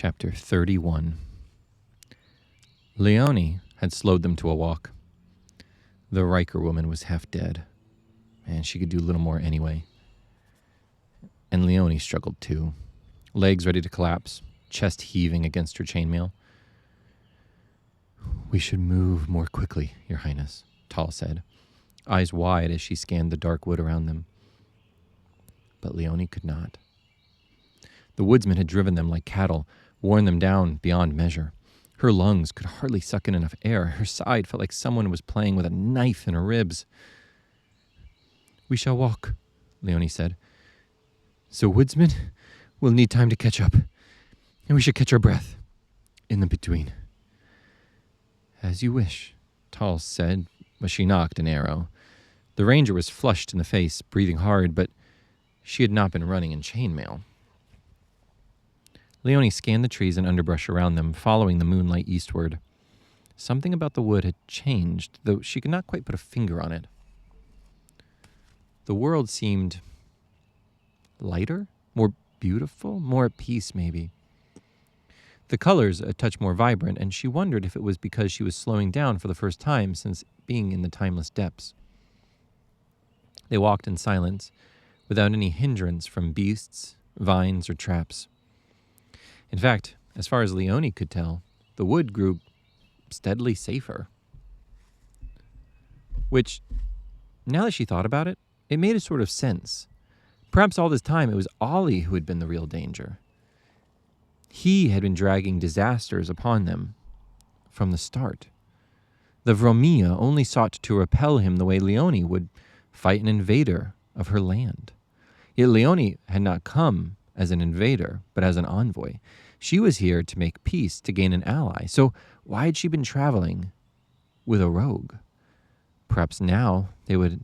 Chapter 31. Leonie had slowed them to a walk. The Riker woman was half dead, and she could do little more anyway. And Leonie struggled too, legs ready to collapse, chest heaving against her chainmail. "We should move more quickly, Your Highness," Tal said, eyes wide as she scanned the dark wood around them. But Leonie could not. The woodsman had driven them like cattle, worn them down beyond measure. Her lungs could hardly suck in enough air. Her side felt like someone was playing with a knife in her ribs. "We shall walk," Leonie said. "So woodsman will need time to catch up, and we should catch our breath in the between." "As you wish," Tal said, but she knocked an arrow. The ranger was flushed in the face, breathing hard, but she had not been running in chainmail. Leonie scanned the trees and underbrush around them, following the moonlight eastward. Something about the wood had changed, though she could not quite put a finger on it. The world seemed lighter, more beautiful, more at peace maybe. The colors a touch more vibrant, and she wondered if it was because she was slowing down for the first time since being in the timeless depths. They walked in silence, without any hindrance from beasts, vines, or traps. In fact, as far as Leonie could tell, the wood grew steadily safer. Which, now that she thought about it, it made a sort of sense. Perhaps all this time it was Oli who had been the real danger. He had been dragging disasters upon them from the start. The Vromia only sought to repel him the way Leonie would fight an invader of her land. Yet Leonie had not come as an invader, but as an envoy. She was here to make peace, to gain an ally. So why had she been traveling with a rogue? Perhaps now they had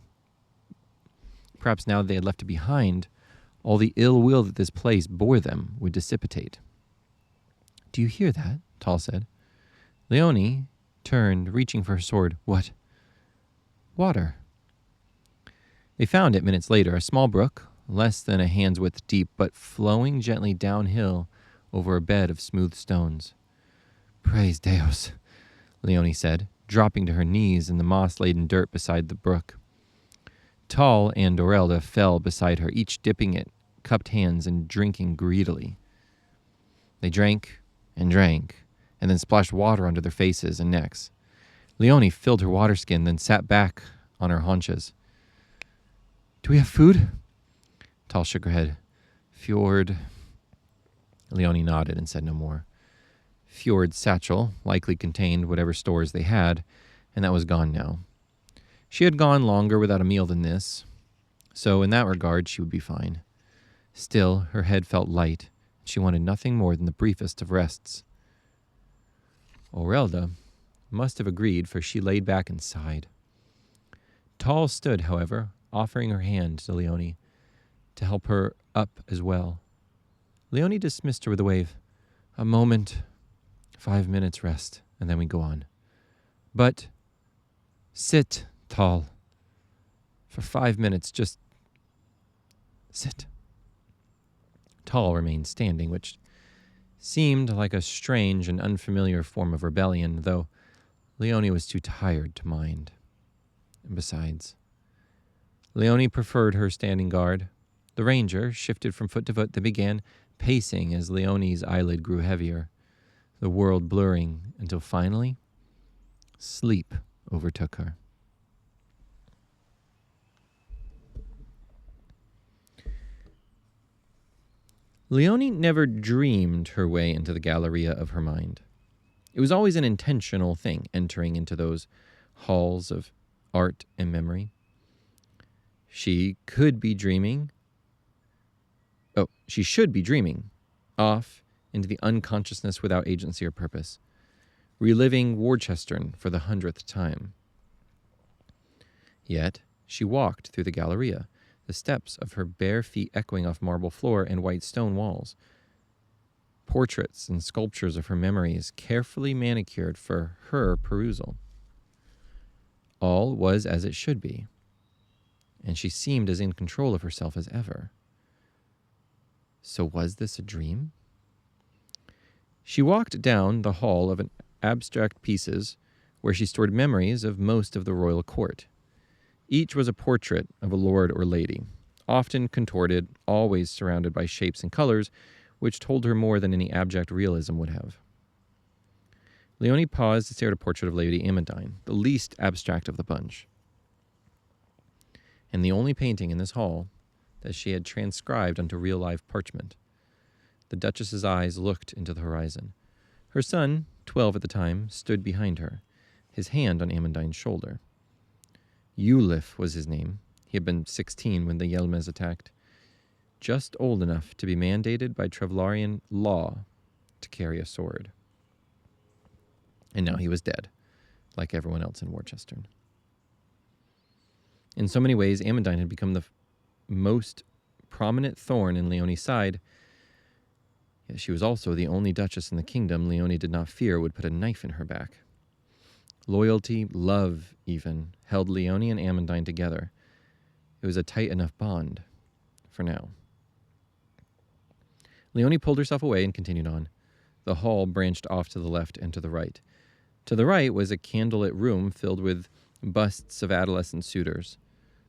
left it behind, all the ill will that this place bore them would dissipate. "Do you hear that?" Tal said. Leonie turned, reaching for her sword. "What?" "Water." They found it minutes later, a small brook, less than a hand's width deep, but flowing gently downhill over a bed of smooth stones. "Praise Deus," Leonie said, dropping to her knees in the moss-laden dirt beside the brook. Tal and Dorelda fell beside her, each dipping it, cupped hands, and drinking greedily. They drank, and then splashed water onto their faces and necks. Leonie filled her water skin, then sat back on her haunches. "Do we have food?" Tal shook her head. "Fjord." Leonie nodded and said no more. Fjord's satchel likely contained whatever stores they had, and that was gone now. She had gone longer without a meal than this, so in that regard she would be fine. Still, her head felt light, and she wanted nothing more than the briefest of rests. Orelda must have agreed, for she laid back and sighed. Tal stood, however, offering her hand to Leonie to help her up as well. Leonie dismissed her with a wave. "A moment, 5 minutes rest, and then we go on." "But sit, Tal. For 5 minutes, just sit." Tal remained standing, which seemed like a strange and unfamiliar form of rebellion, though Leonie was too tired to mind. And besides, Leonie preferred her standing guard. The ranger shifted from foot to foot, then began pacing as Leonie's eyelid grew heavier, the world blurring until finally sleep overtook her. Leonie never dreamed her way into the galleria of her mind. It was always an intentional thing, entering into those halls of art and memory. She should be dreaming off into the unconsciousness without agency or purpose, reliving Worcestern for the 100th time. Yet she walked through the galleria, the steps of her bare feet echoing off marble floor and white stone walls. Portraits and sculptures of her memories carefully manicured for her perusal. All was as it should be, and she seemed as in control of herself as ever. So was this a dream? She walked down the hall of abstract pieces where she stored memories of most of the royal court. Each was a portrait of a lord or lady, often contorted, always surrounded by shapes and colors, which told her more than any abject realism would have. Leonie paused to stare at a portrait of Lady Amandine, the least abstract of the bunch, and the only painting in this hall that she had transcribed onto real-life parchment. The Duchess's eyes looked into the horizon. Her son, 12 at the time, stood behind her, his hand on Amandine's shoulder. Eulif was his name. He had been 16 when the Yelmes attacked, just old enough to be mandated by Trevlarian law to carry a sword. And now he was dead, like everyone else in Worcester. In so many ways, Amandine had become the most prominent thorn in Leonie's side. Yet she was also the only duchess in the kingdom Leonie did not fear would put a knife in her back. Loyalty, love even, held Leonie and Amandine together. It was a tight enough bond, for now. Leonie pulled herself away and continued on. The hall branched off to the left and to the right. To the right was a candlelit room filled with busts of adolescent suitors.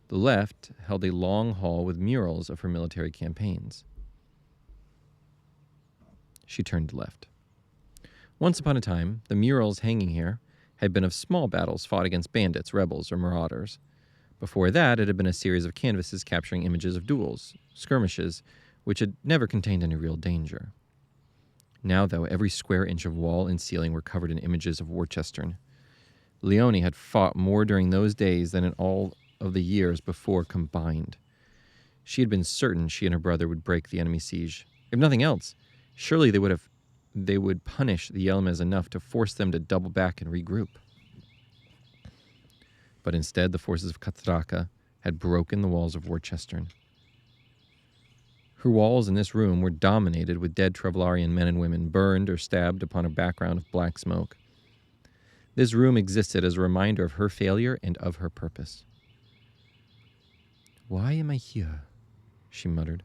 The left held a long hall with murals of her military campaigns. She turned left. Once upon a time, the murals hanging here had been of small battles fought against bandits, rebels, or marauders. Before that, it had been a series of canvases capturing images of duels, skirmishes, which had never contained any real danger. Now, though, every square inch of wall and ceiling were covered in images of Worcester. Leonie had fought more during those days than in all of the years before combined. She had been certain she and her brother would break the enemy siege. If nothing else, surely they would punish the Yelmes enough to force them to double back and regroup. But instead, the forces of Catraca had broken the walls of Worcester. Her walls in this room were dominated with dead Trevlarian men and women, burned or stabbed upon a background of black smoke. This room existed as a reminder of her failure and of her purpose. "Why am I here?" she muttered.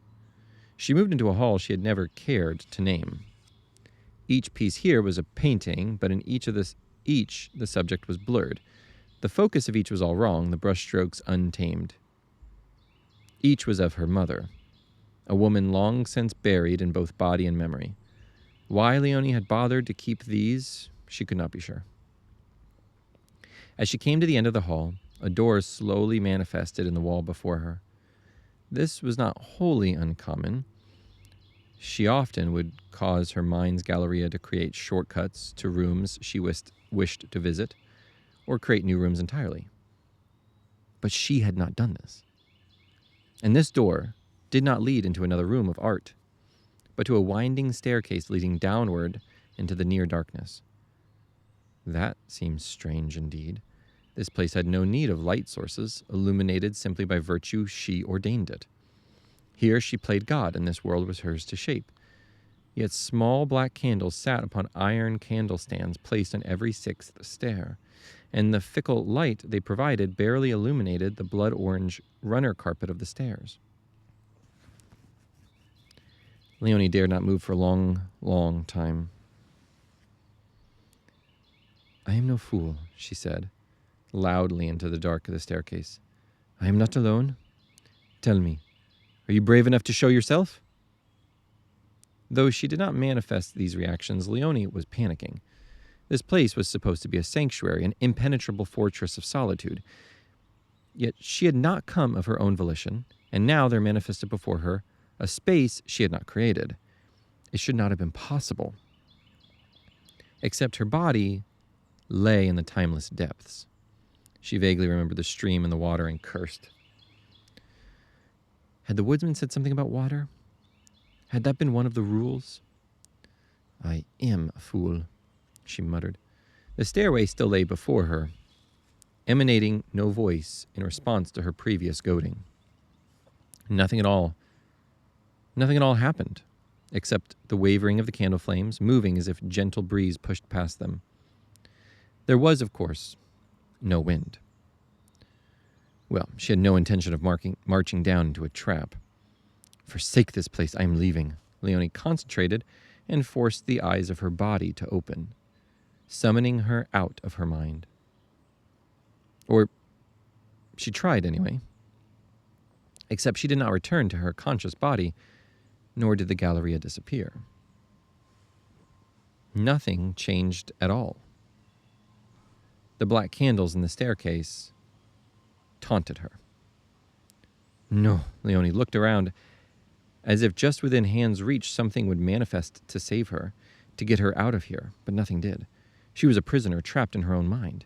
She moved into a hall she had never cared to name. Each piece here was a painting, but in each the subject was blurred. The focus of each was all wrong, the brushstrokes untamed. Each was of her mother, a woman long since buried in both body and memory. Why Leonie had bothered to keep these, she could not be sure. As she came to the end of the hall, a door slowly manifested in the wall before her. This was not wholly uncommon. She often would cause her mind's galleria to create shortcuts to rooms she wished to visit, or create new rooms entirely. But she had not done this. And this door did not lead into another room of art, but to a winding staircase leading downward into the near darkness. That seems strange indeed. This place had no need of light sources, illuminated simply by virtue she ordained it. Here she played God, and this world was hers to shape. Yet small black candles sat upon iron candlestands placed on every sixth stair, and the fickle light they provided barely illuminated the blood-orange runner carpet of the stairs. Leonie dared not move for a long, long time. "I am no fool," she said, loudly into the dark of the staircase. "I am not alone. Tell me, are you brave enough to show yourself?" Though she did not manifest these reactions, Leonie was panicking. This place was supposed to be a sanctuary, an impenetrable fortress of solitude. Yet she had not come of her own volition, and now there manifested before her a space she had not created. It should not have been possible. Except her body lay in the timeless depths. She vaguely remembered the stream and the water and cursed. Had the woodsman said something about water? Had that been one of the rules? "I am a fool," she muttered. The stairway still lay before her, emanating no voice in response to her previous goading. Nothing at all happened, except the wavering of the candle flames, moving as if a gentle breeze pushed past them. There was, of course, no wind. Well, she had no intention of marching down into a trap. "Forsake this place, I am leaving." Leonie concentrated and forced the eyes of her body to open, summoning her out of her mind. Or she tried anyway. Except she did not return to her conscious body, nor did the Galleria disappear. Nothing changed at all. The black candles in the staircase taunted her. No, Leonie looked around as if just within hand's reach something would manifest to save her, to get her out of here, but nothing did. She was a prisoner trapped in her own mind.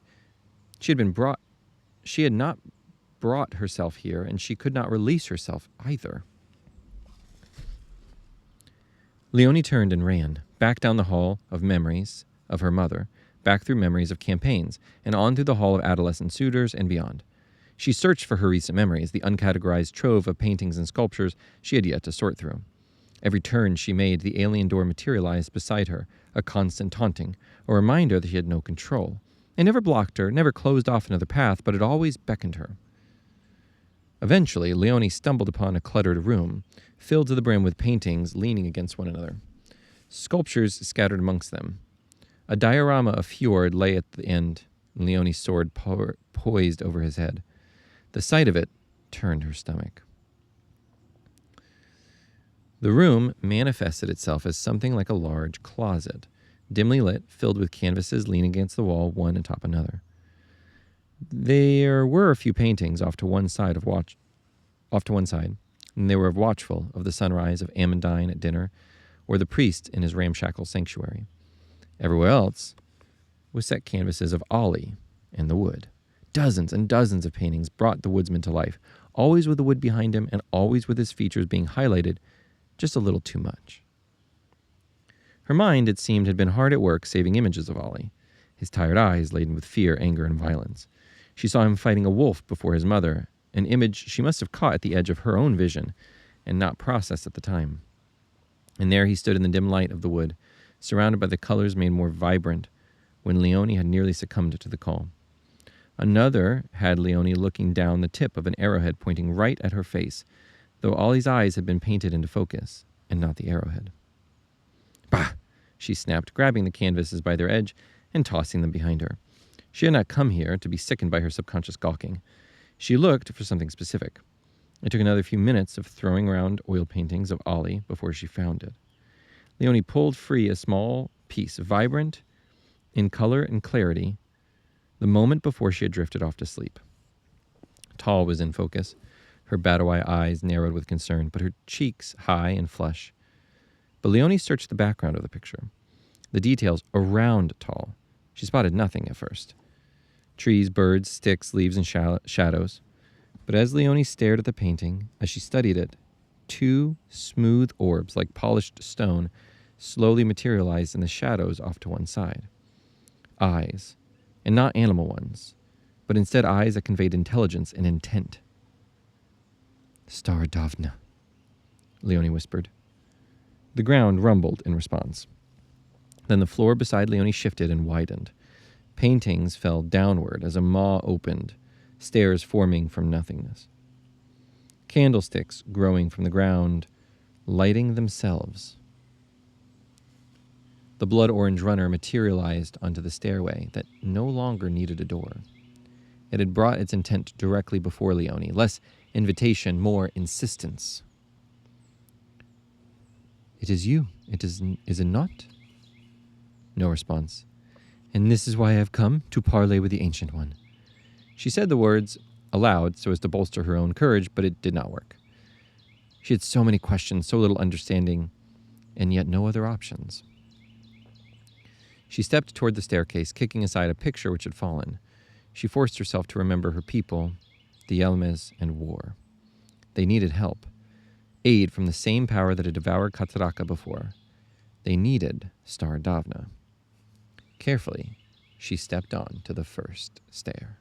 She had not brought herself here, and she could not release herself either. Leonie turned and ran, back down the hall of memories of her mother, back through memories of campaigns, and on through the hall of adolescent suitors and beyond. She searched for her recent memories, the uncategorized trove of paintings and sculptures she had yet to sort through. Every turn she made, the alien door materialized beside her, a constant taunting, a reminder that she had no control. It never blocked her, never closed off another path, but it always beckoned her. Eventually, Leonie stumbled upon a cluttered room, filled to the brim with paintings leaning against one another. Sculptures scattered amongst them. A diorama of fjord lay at the end, and Leonie's sword poised over his head. The sight of it turned her stomach. The room manifested itself as something like a large closet, dimly lit, filled with canvases leaning against the wall, one atop another. There were a few paintings off to one side, and they were watchful of the sunrise of Amandine at dinner, or the priest in his ramshackle sanctuary. Everywhere else was set canvases of Oli and the wood. Dozens and dozens of paintings brought the woodsman to life, always with the wood behind him and always with his features being highlighted just a little too much. Her mind, it seemed, had been hard at work saving images of Oli, his tired eyes laden with fear, anger, and violence. She saw him fighting a wolf before his mother, an image she must have caught at the edge of her own vision and not processed at the time. And there he stood in the dim light of the wood, surrounded by the colors made more vibrant when Leonie had nearly succumbed to the call. Another had Leonie looking down the tip of an arrowhead pointing right at her face, though Oli's eyes had been painted into focus, and not the arrowhead. Bah! She snapped, grabbing the canvases by their edge and tossing them behind her. She had not come here to be sickened by her subconscious gawking. She looked for something specific. It took another few minutes of throwing around oil paintings of Oli before she found it. Leonie pulled free a small piece, vibrant in color and clarity, the moment before she had drifted off to sleep. Tal was in focus, her battle-eye eyes narrowed with concern, but her cheeks high and flush. But Leonie searched the background of the picture, the details around Tal. She spotted nothing at first. Trees, birds, sticks, leaves, and shadows. But as Leonie stared at the painting, as she studied it, two smooth orbs, like polished stone, slowly materialized in the shadows off to one side. Eyes, and not animal ones, but instead eyes that conveyed intelligence and intent. Starodavna, Leonie whispered. The ground rumbled in response. Then the floor beside Leonie shifted and widened. Paintings fell downward as a maw opened, stairs forming from nothingness. Candlesticks growing from the ground, lighting themselves. The blood-orange runner materialized onto the stairway that no longer needed a door. It had brought its intent directly before Leonie, less invitation, more insistence. It is you, is it not? No response. And this is why I have come, to parley with the Ancient One. She said the words aloud so as to bolster her own courage, but it did not work. She had so many questions, so little understanding, and yet no other options. She stepped toward the staircase, kicking aside a picture which had fallen. She forced herself to remember her people, the Yelmes, and war. They needed help, aid from the same power that had devoured Kataraka before. They needed Starodavna. Carefully, she stepped on to the first stair.